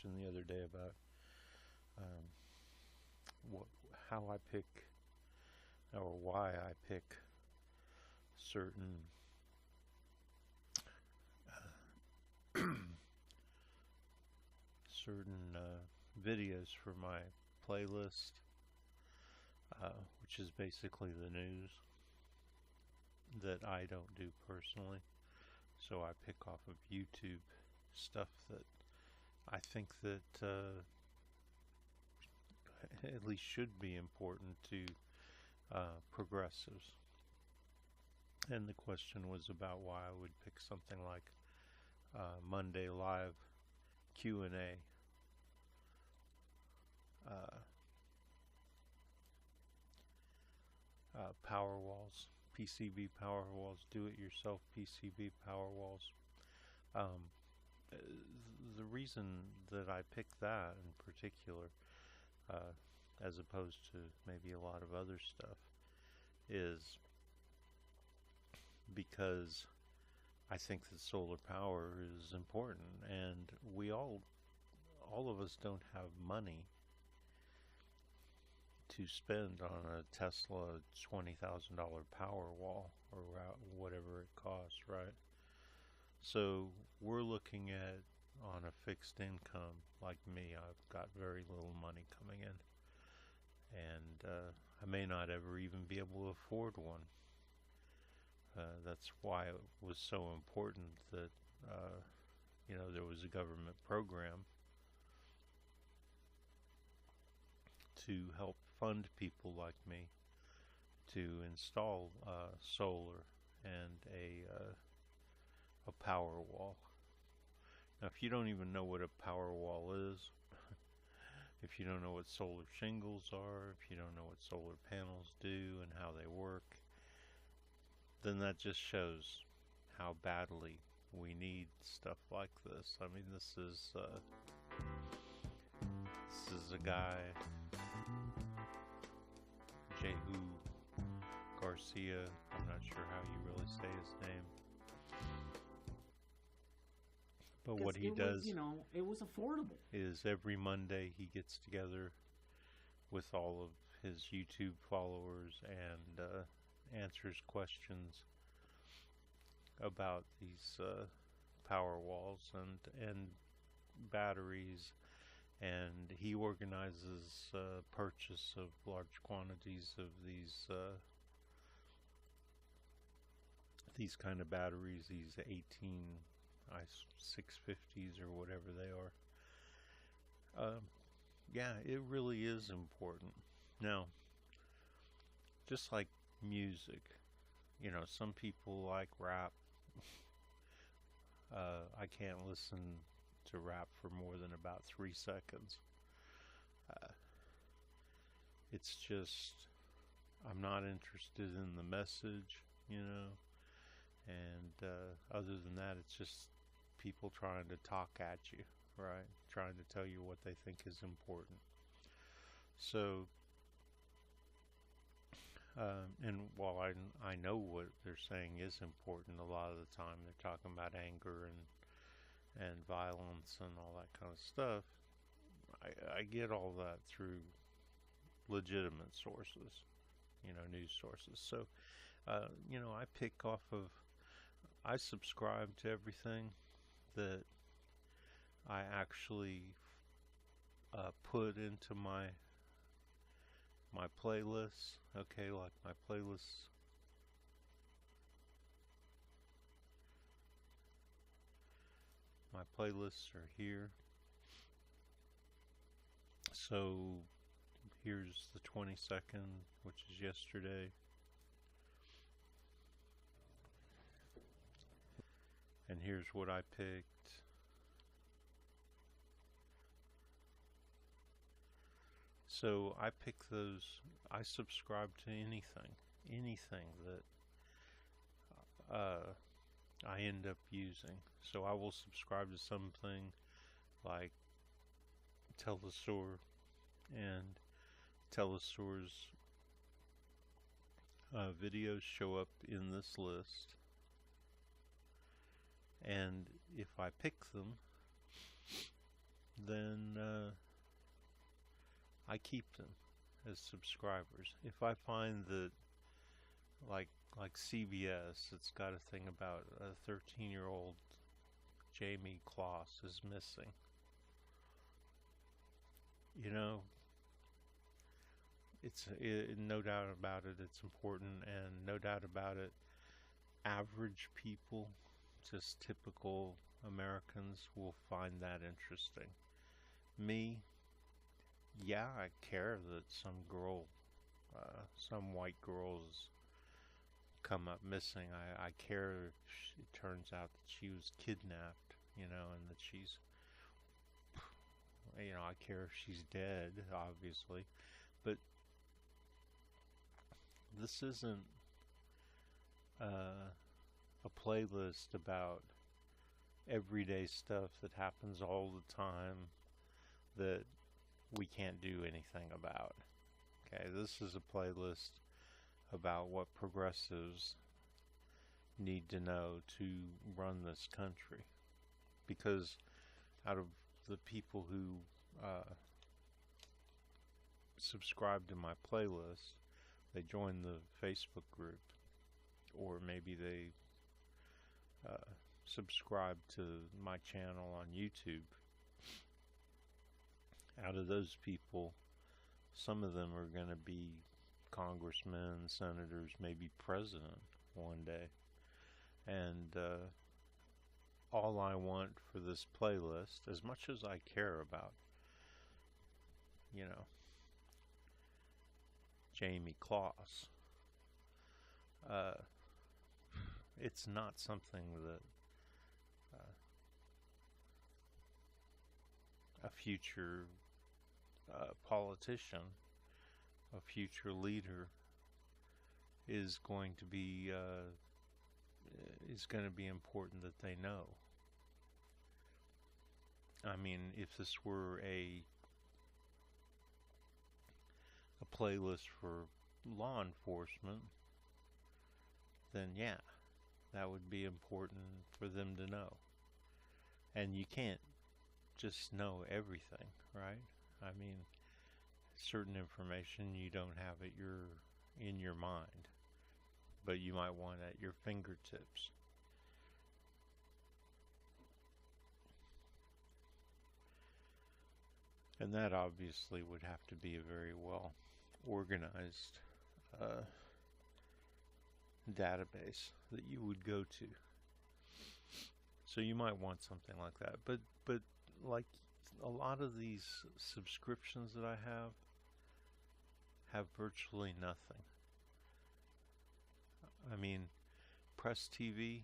question the other day about um, what, how I pick or why I pick certain videos for my playlist, which is basically the news that I don't do personally. So I pick off of YouTube stuff that I think that at least should be important to progressives. And the question was about why I would pick something like Monday Live Q&A. Power walls, PCB power walls, do-it-yourself PCB power walls. Um, the reason that I picked that in particular, as opposed to maybe a lot of other stuff, is because I think that solar power is important, and we all of us don't have money to spend on a Tesla $20,000 power wall or whatever it costs, right? So we're looking at on a fixed income like me. I've got very little money coming in, and I may not ever even be able to afford one. That's why it was so important that there was a government program to help fund people like me to install solar and a power wall. Now, if you don't even know what a power wall is, if you don't know what solar shingles are, if you don't know what solar panels do and how they work, then that just shows how badly we need stuff like this. I mean, this is a guy, Jehu Garcia. I'm not sure how you really say his name. But what he does, it was affordable. Is every Monday he gets together with all of his YouTube followers and answers questions about these power walls and batteries, and he organizes purchase of large quantities of these kind of batteries, these 18 650s or whatever they are. Yeah, it really is important. Now, just like music, some people like rap. I can't listen to rap for more than about 3 seconds. It's just, I'm not interested in the message, and other than that, it's just people trying to talk at you, right? Trying to tell you what they think is important. So, and while I know what they're saying is important, a lot of the time they're talking about anger and violence and all that kind of stuff. I get all that through legitimate sources, news sources. So, I subscribe to everything that I actually put into my playlists. Okay, like my playlists. My playlists are here. So here's the 22nd, which is yesterday. And here's what I picked. So I pick those, I subscribe to anything that I end up using. So I will subscribe to something like Telesur, and Telesur's videos show up in this list. And if I pick them, then I keep them as subscribers. If I find that, like like CBS, it's got a thing about a 13-year-old Jamie Kloss is missing. You know, no doubt about it. It's important, and no doubt about it. Average people, just typical Americans, will find that interesting. Me, yeah, I care that some white girls come up missing. I care if it turns out that she was kidnapped, and that I care if she's dead, obviously. But this isn't a playlist about everyday stuff that happens all the time that we can't do anything about. Okay, this is a playlist about what progressives need to know to run this country. Because out of the people who subscribe to my playlist, they join the Facebook group, or maybe they subscribe to my channel on YouTube. Out of those people, some of them are going to be congressmen, senators, maybe president one day. And all I want for this playlist, as much as I care about, Jamie Kloss, it's not something that a future politician, a future leader, is going to be important that they know. I mean, if this were a playlist for law enforcement, then yeah, that would be important for them to know. And you can't just know everything, right? I mean, certain information you don't have in your mind, but you might want at your fingertips. And that obviously would have to be a very well organized database that you would go to. So you might want something like that. But like a lot of these subscriptions that I have virtually nothing. I mean, Press TV,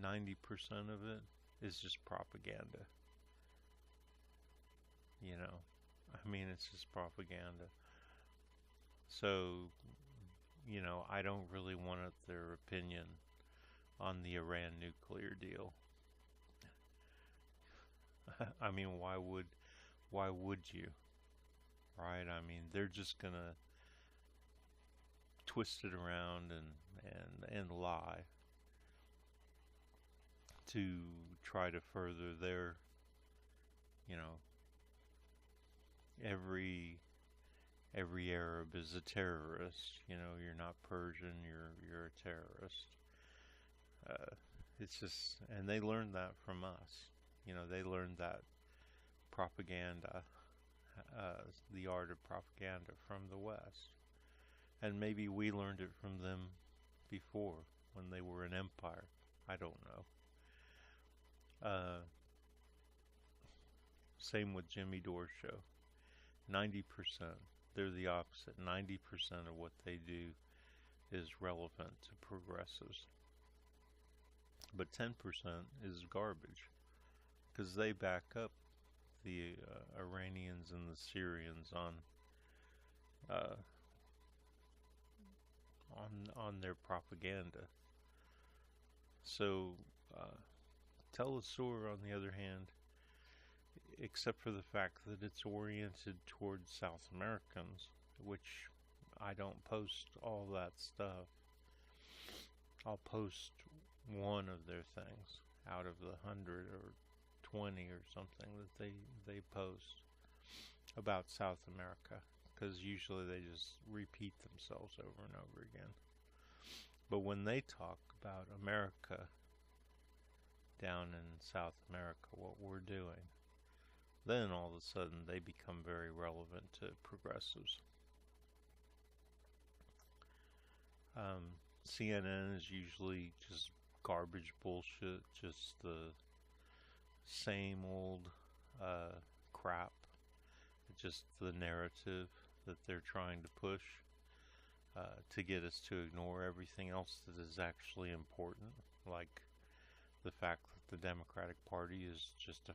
90% of it is just propaganda. I mean, it's just propaganda. So, I don't really want their opinion on the Iran nuclear deal. I mean, why would you? Right? I mean, they're just gonna twist it around and lie to try to further their, every Arab is a terrorist. You're not Persian. You're a terrorist. It's just, and they learned that from us. They learned that propaganda, the art of propaganda, from the West, and maybe we learned it from them before when they were an empire. I don't know. Same with Jimmy Dore's show. 90%. They're the opposite. 90% of what they do is relevant to progressives. But 10% is garbage, because they back up the Iranians and the Syrians on their propaganda. So Telesur, on the other hand, except for the fact that it's oriented towards South Americans, which I don't post all that stuff. I'll post one of their things out of the 100 or 20 or something that they post about South America, because usually they just repeat themselves over and over again. But when they talk about America down in South America, what we're doing, then all of a sudden they become very relevant to progressives. CNN is usually just garbage bullshit, just the same old crap, just the narrative that they're trying to push to get us to ignore everything else that is actually important, like the fact that the Democratic Party is just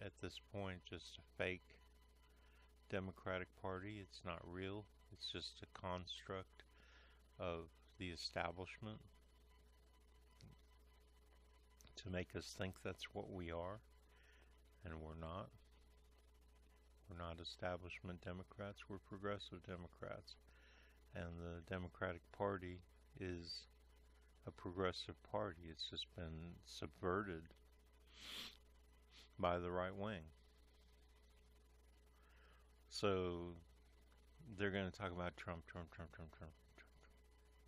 at this point just a fake Democratic Party. It's not real. It's just a construct of the establishment to make us think that's what we are, and we're not. We're not establishment Democrats, we're progressive Democrats. And the Democratic Party is a progressive party. It's just been subverted by the right wing. So they're going to talk about Trump.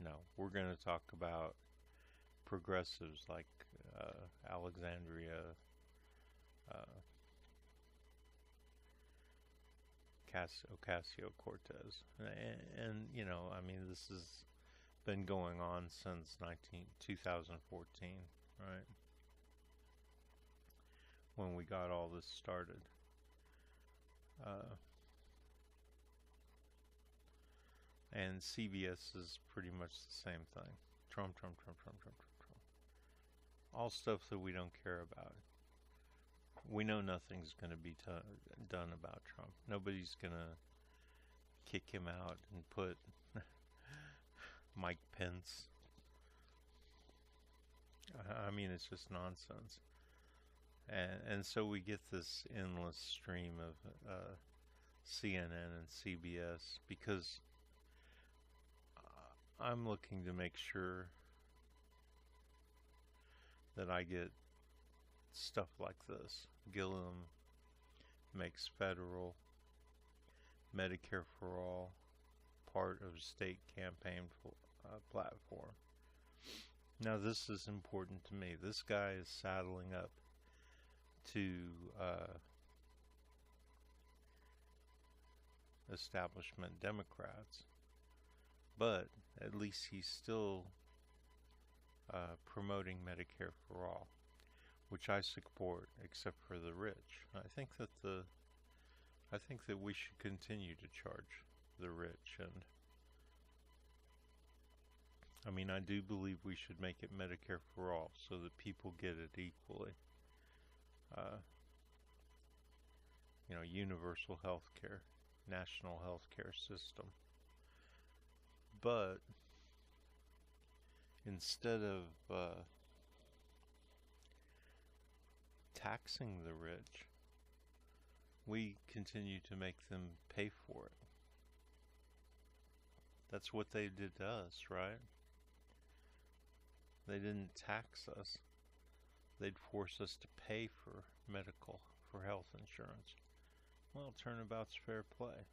No, we're going to talk about progressives like Alexandria Ocasio-Cortez. And, you know, I mean, this has been going on since 2014, right? When we got all this started. And CBS is pretty much the same thing. Trump. All stuff that we don't care about. We know nothing's going to be done about Trump. Nobody's going to kick him out and put Mike Pence. I mean, it's just nonsense. And so we get this endless stream of CNN and CBS because I'm looking to make sure that I get stuff like this. Gillum makes federal Medicare for All part of state campaign platform. Now this is important to me. This guy is saddling up to establishment Democrats, but at least he's still promoting Medicare for All, which I support, except for the rich. I think that we should continue to charge the rich, and I mean, I do believe we should make it Medicare for All so that people get it equally. You know, universal health care, national health care system. But instead of taxing the rich, we continue to make them pay for it. That's what they did to us, right? They didn't tax us. They'd force us to pay for for health insurance. Well, turnabout's fair play.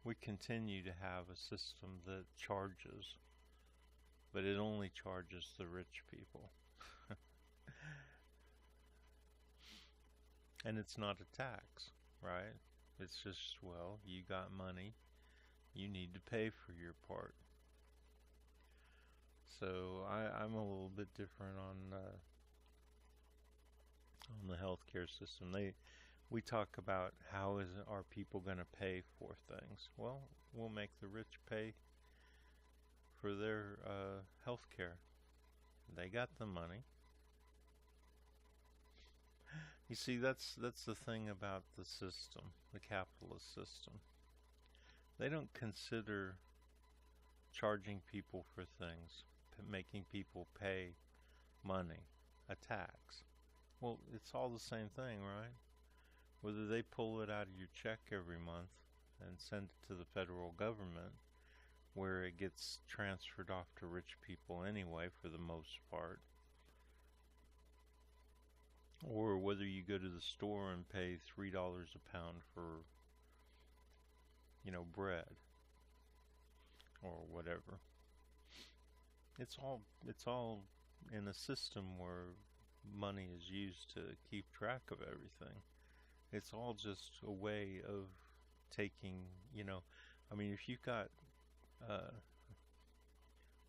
We continue to have a system that charges, but it only charges the rich people. And it's not a tax, right? It's just, well, you got money, you need to pay for your part. So I'm a little bit different on the healthcare system. We talk about how are people going to pay for things. Well, we'll make the rich pay for their health care. They got the money. You see, that's the thing about the system, the capitalist system. They don't consider charging people for things, making people pay money, a tax. Well, it's all the same thing, right? Whether they pull it out of your check every month and send it to the federal government, where it gets transferred off to rich people anyway, for the most part, or whether you go to the store and pay $3 a pound for, bread or whatever. It's all in a system where money is used to keep track of everything. It's all just a way of taking, I mean, if you've got uh,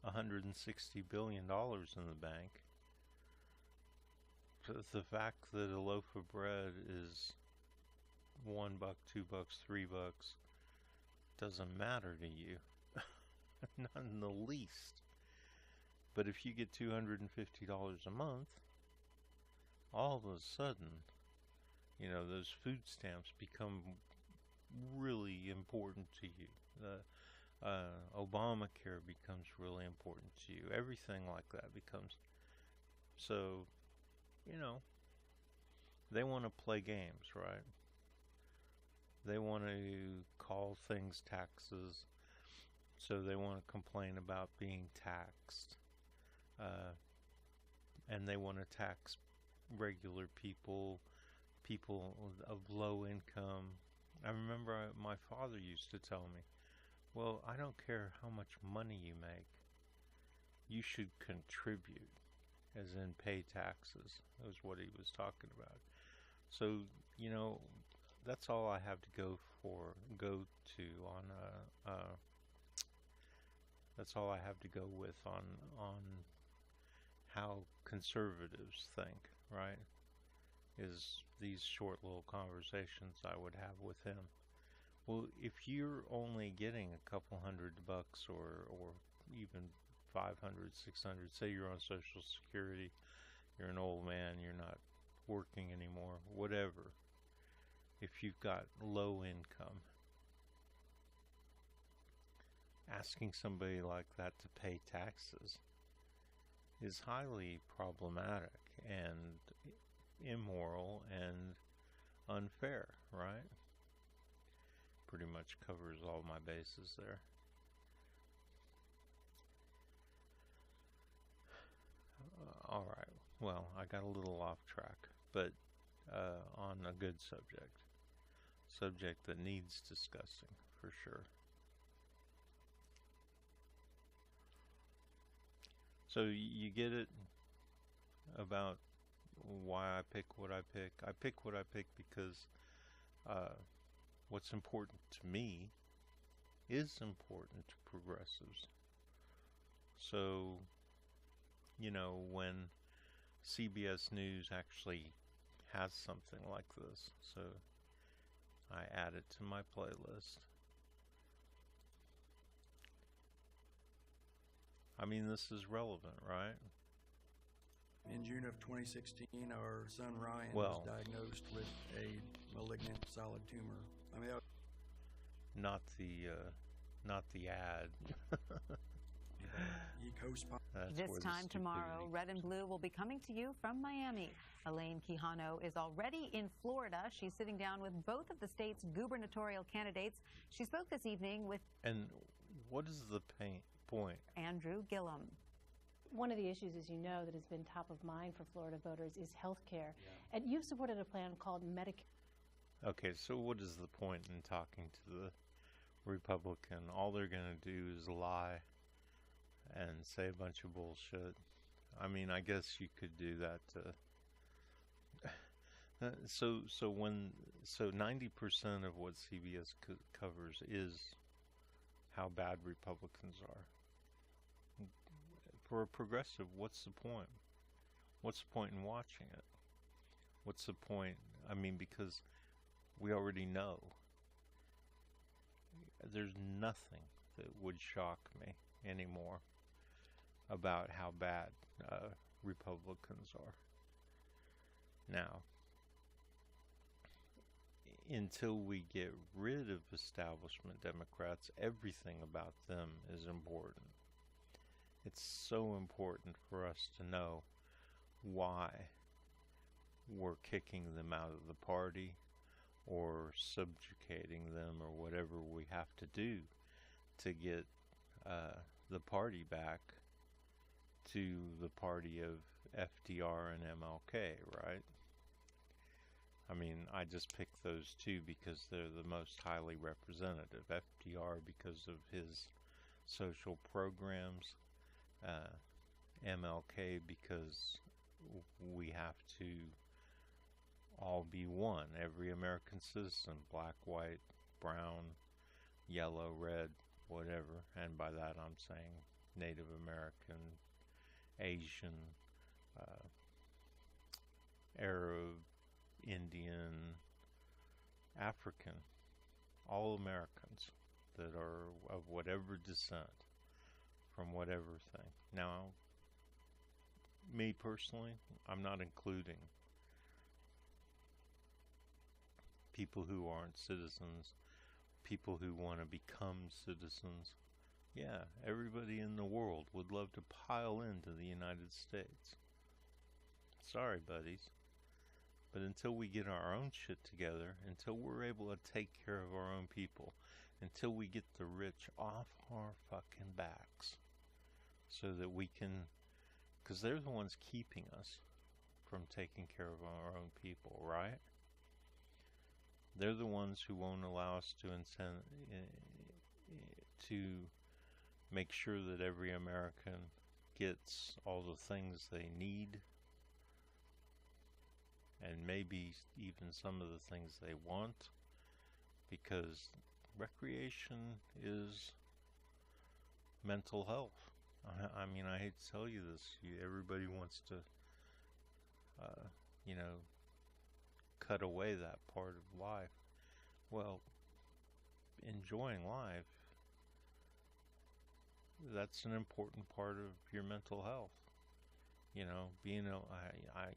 $160 billion in the bank, the fact that a loaf of bread is $1, $2, $3 doesn't matter to you, not in the least. But if you get $250 a month, all of a sudden, those food stamps become really important to you. Obamacare becomes really important to you. Everything like that becomes. So, you know, they want to play games, right? They want to call things taxes. So they want to complain about being taxed. Uh, and they want to tax regular people, people of low income. I remember my father used to tell me, well, I don't care how much money you make. You should contribute, as in pay taxes. That was what he was talking about. So, that's all I have to go to on that's all I have to go with on how conservatives think, right? Is these short little conversations I would have with him. Well, if you're only getting a couple $100 or even 500, 600, say you're on Social Security, you're an old man, you're not working anymore, whatever. If you've got low income, asking somebody like that to pay taxes is highly problematic and immoral and unfair, right? Pretty much covers all my bases there. All right. Well, I got a little off track, but on a good subject that needs discussing for sure. So you get it about why I pick what I pick. I pick what I pick because what's important to me is important to progressives. So, when CBS News actually has something like this, so I add it to my playlist. I mean, this is relevant, right? In June of 2016, our son Ryan was diagnosed with a malignant solid tumor. I mean, not the ad. he co-sponsored. This time tomorrow, Red and Blue will be coming to you from Miami. Elaine Quijano is already in Florida. She's sitting down with both of the state's gubernatorial candidates. She spoke this evening with... And what is the point? Andrew Gillum. One of the issues, as you know, that has been top of mind for Florida voters is health care. Yeah. And you've supported a plan called Medicare. Okay, so what is the point in talking to the Republican? All they're going to do is lie and say a bunch of bullshit. I mean, I guess you could do that to... So 90% of what CBS covers is how bad Republicans are. For a progressive, what's the point? What's the point in watching it? What's the point? I mean, because we already know. There's nothing that would shock me anymore about how bad Republicans are. Now, until we get rid of establishment Democrats, everything about them is important. It's so important for us to know why we're kicking them out of the party or subjugating them or whatever we have to do to get the party back to the party of FDR and MLK, right? I mean, I just picked those two because they're the most highly representative. FDR because of his social programs, MLK because we have to all be one. Every American citizen, black, white, brown, yellow, red, whatever. And by that I'm saying Native American, Asian, Arab, Indian, African, all Americans that are of whatever descent, from whatever thing. Now, me personally, I'm not including people who aren't citizens, people who want to become citizens. Yeah, everybody in the world would love to pile into the United States. Sorry, buddies. But until we get our own shit together, until we're able to take care of our own people, until we get the rich off our fucking backs, so that we can, because they're the ones keeping us from taking care of our own people, right? They're the ones who won't allow us to make sure that every American gets all the things they need, and maybe even some of the things they want, because recreation is mental health. I mean, I hate to tell you this. Everybody wants to, you know, cut away that part of life. Well, enjoying life, that's an important part of your mental health. You know, being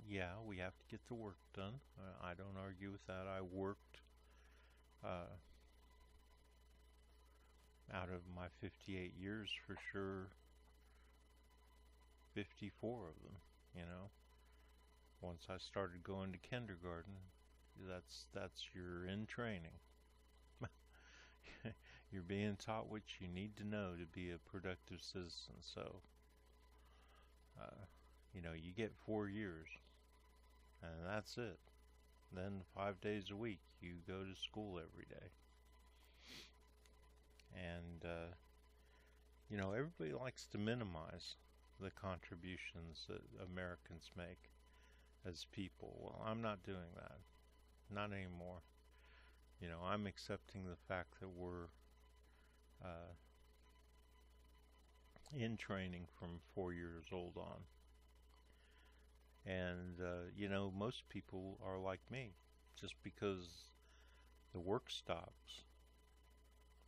yeah, we have to get the work done. I don't argue with that. I worked out of my 58 years, for sure, 54 of them, you know. Once I started going to kindergarten, that's you're in training. You're being taught what you need to know to be a productive citizen. So, you know, you get 4 years, and that's it. Then 5 days a week, you go to school every day. And, you know, everybody likes to minimize the contributions that Americans make as people. Well, I'm not doing that. Not anymore. You know, I'm accepting the fact that we're in training from 4 years old on. And, you know, most people are like me. Just because the work stops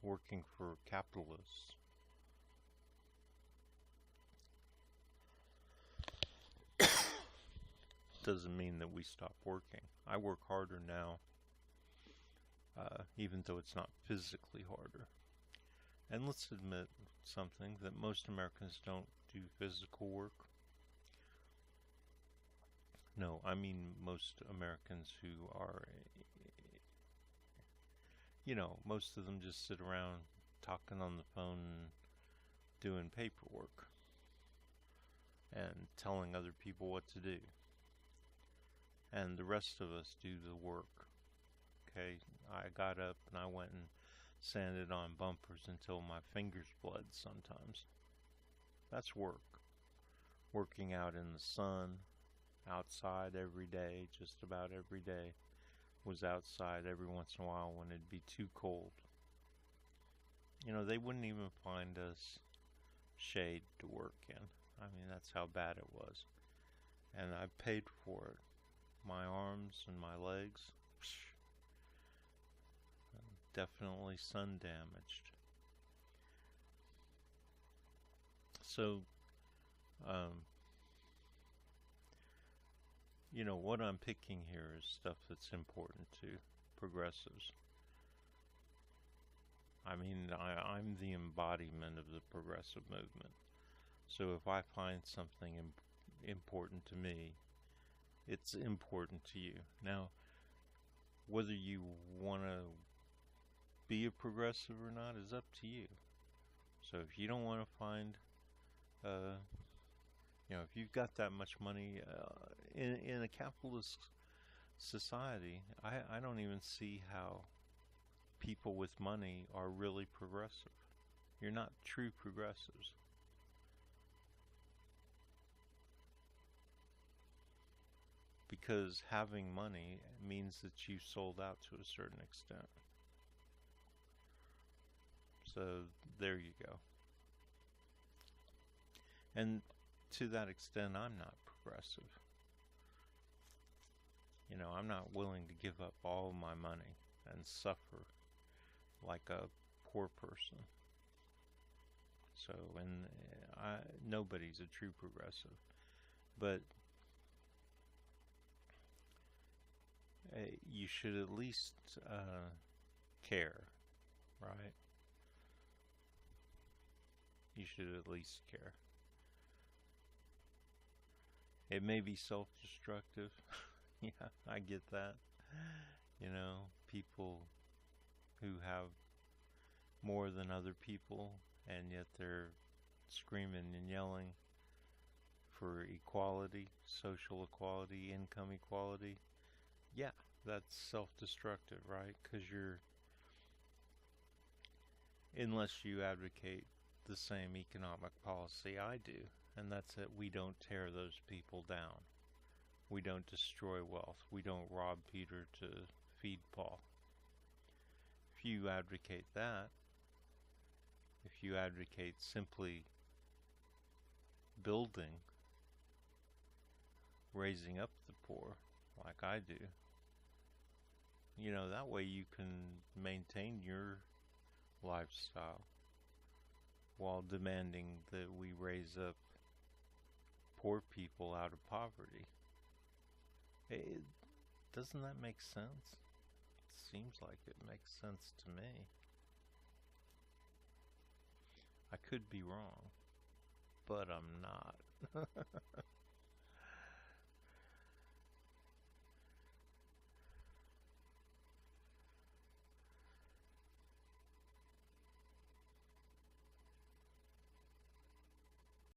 working for capitalists, doesn't mean that we stop working. I work harder now, even though it's not physically harder. And let's admit something, that most Americans don't do physical work. No, I mean most Americans who are, you know, most of them just sit around talking on the phone and doing paperwork and telling other people what to do. And the rest of us do the work. Okay, I got up and I went and sanded on bumpers until my fingers bled sometimes. That's work. Working out in the sun, outside every day, just about every day. Was outside every once in a while when it'd be too cold. You know, they wouldn't even find us shade to work in. I mean, that's how bad it was. And I paid for it. My arms and my legs, definitely sun damaged. So, you know, what I'm picking here is stuff that's important to progressives. I mean, I'm the embodiment of the progressive movement. So if I find something important to me, it's important to you. Now, whether you want to be a progressive or not is up to you. So if you don't want to find, you know, if you've got that much money, in a capitalist society, I don't even see how people with money are really progressive. You're not true progressives. Because having money means that you sold out to a certain extent. So there you go. And to that extent, I'm not progressive. You know, I'm not willing to give up all my money and suffer like a poor person. So, and nobody's a true progressive. But you should at least care, right? You should at least care. It may be self-destructive. Yeah, I get that. You know, people who have more than other people, and yet they're screaming and yelling for equality, social equality, income equality. Yeah, that's self-destructive, right? Because unless you advocate the same economic policy I do, and that's that we don't tear those people down. We don't destroy wealth. We don't rob Peter to feed Paul. If you advocate that, if you advocate simply building, raising up the poor, like I do, you know, that way you can maintain your lifestyle while demanding that we raise up poor people out of poverty. Doesn't that make sense? It seems like it makes sense to me. I could be wrong, but I'm not.